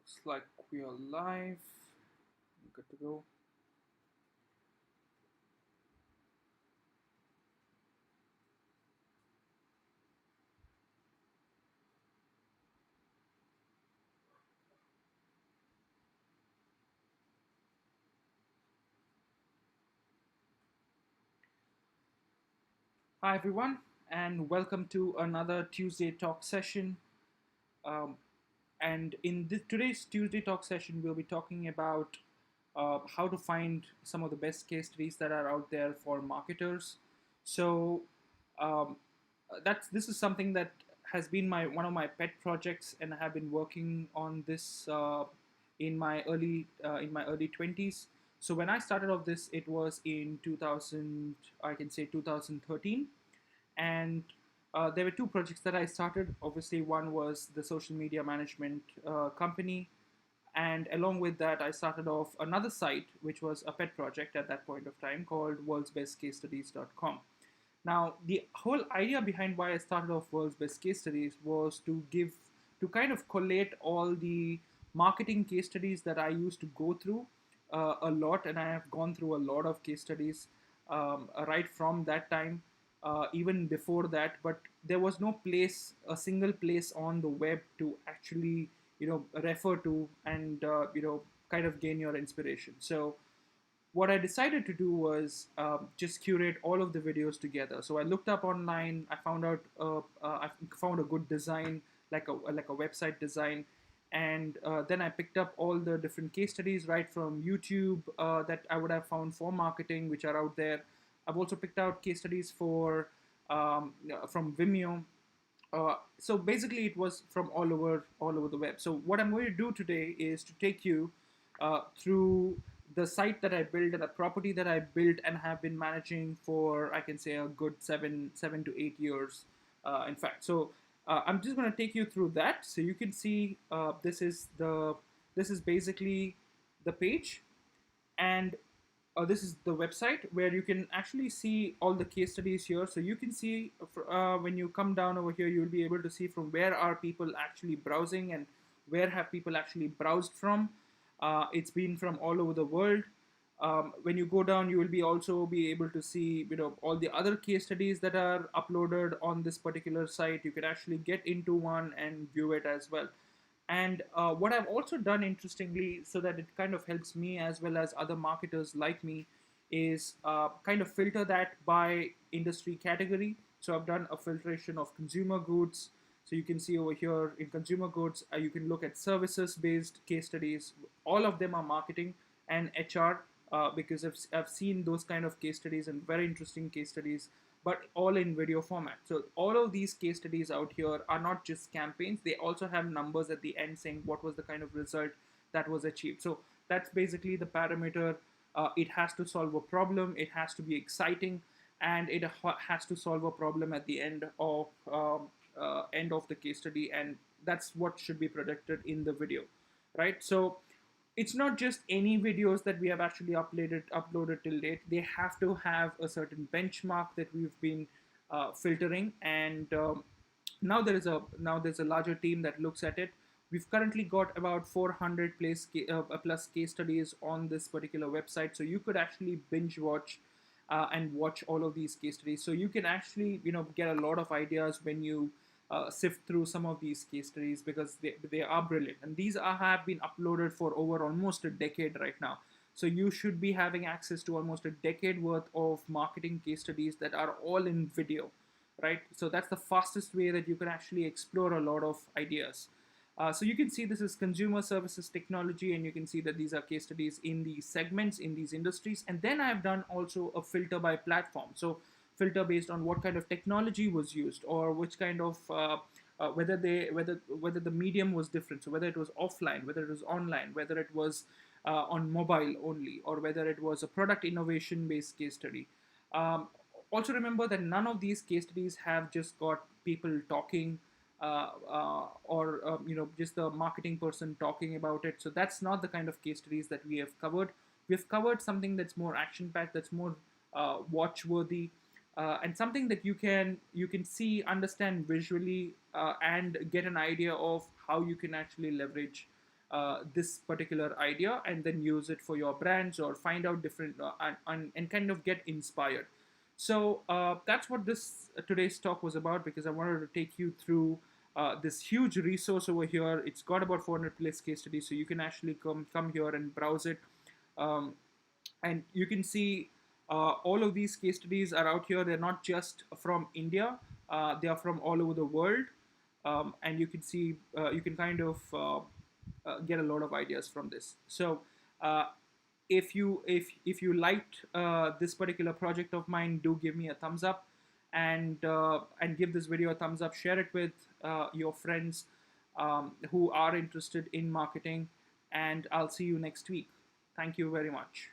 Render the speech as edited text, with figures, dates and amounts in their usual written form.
Looks like we are live. Good to go. Hi, everyone, and welcome to another Tuesday Talk session. Um, and in today's Tuesday Talk session, we'll be talking about how to find some of the best case studies that are out there for marketers. So um, that's this is something that has been my one of my pet projects, and I have been working on this in my early 20s. So when I started off this, it was in 2000, I can say 2013, and there were two projects that I started. Obviously, one was the social media management company, and along with that, I started off another site, which was a pet project at that point of time called worldsbestcasestudies.com. Now, the whole idea behind why I started off World's Best Case Studies was to kind of collate all the marketing case studies that I used to go through a lot, and I have gone through a lot of case studies right from that time, even before that. But there was no place, a single place on the web to actually, refer to and kind of gain your inspiration. So what I decided to do was just curate all of the videos together. So I looked up online. I found a good design, like a website design, and then I picked up all the different case studies right from YouTube that I would have found for marketing, which are out there. I've also picked out case studies from Vimeo. So basically, it was from all over the web. So what I'm going to do today is to take you through the site that I built and the property that I built and have been managing for, I can say, a good 7 to 8 years. In fact, so I'm just going to take you through that so you can see this is basically the page, and this is the website where you can actually see all the case studies here. So you can see when you come down over here, you'll be able to see from where are people actually browsing and where have people actually browsed from. It's been from all over the world. When you go down, you will be also be able to see all the other case studies that are uploaded on this particular site. You can actually get into one and view it as well. And what I've also done, interestingly, so that it kind of helps me as well as other marketers like me, is kind of filter that by industry category. So I've done a filtration of consumer goods. So you can see over here in consumer goods, you can look at services based case studies. All of them are marketing and HR, because I've seen those kind of case studies and very interesting case studies, but all in video format. So all of these case studies out here are not just campaigns, they also have numbers at the end saying what was the kind of result that was achieved. So that's basically the parameter. It has to solve a problem, it has to be exciting, and it has to solve a problem at the end of the case study, and that's what should be projected in the video, right? So it's not just any videos that we have actually uploaded till date. They have to have a certain benchmark that we've been filtering, and now there's a larger team that looks at it. We've currently got about 400 plus case studies on this particular website, so you could actually binge watch and watch all of these case studies. So you can actually get a lot of ideas when you sift through some of these case studies, because they are brilliant, and these have been uploaded for over almost a decade right now. So you should be having access to almost a decade worth of marketing case studies that are all in video, right? So that's the fastest way that you can actually explore a lot of ideas. So you can see this is consumer services technology, and you can see that these are case studies in these segments, in these industries. And then I've done also a filter by platform. So filter based on what kind of technology was used, or which kind of whether the medium was different. So whether it was offline, whether it was online, whether it was on mobile only, or whether it was a product innovation based case study. Um, Also remember that none of these case studies have just got people talking, or just the marketing person talking about it. So that's not the kind of case studies that we have covered. We've covered something that's more action packed, that's more watch worthy, and something that you can see, understand visually, and get an idea of how you can actually leverage this particular idea and then use it for your brands or find out different and kind of get inspired. So that's what this today's talk was about, because I wanted to take you through this huge resource over here. It's got about 400 plus case studies, so you can actually come here and browse it. Um, and you can see all of these case studies are out here. They're not just from India, they are from all over the world. And you can see, you can kind of get a lot of ideas from this. So uh, if you liked this particular project of mine, do give me a thumbs up, and give this video a thumbs up. Share it with your friends who are interested in marketing, and I'll see you next week. Thank you very much.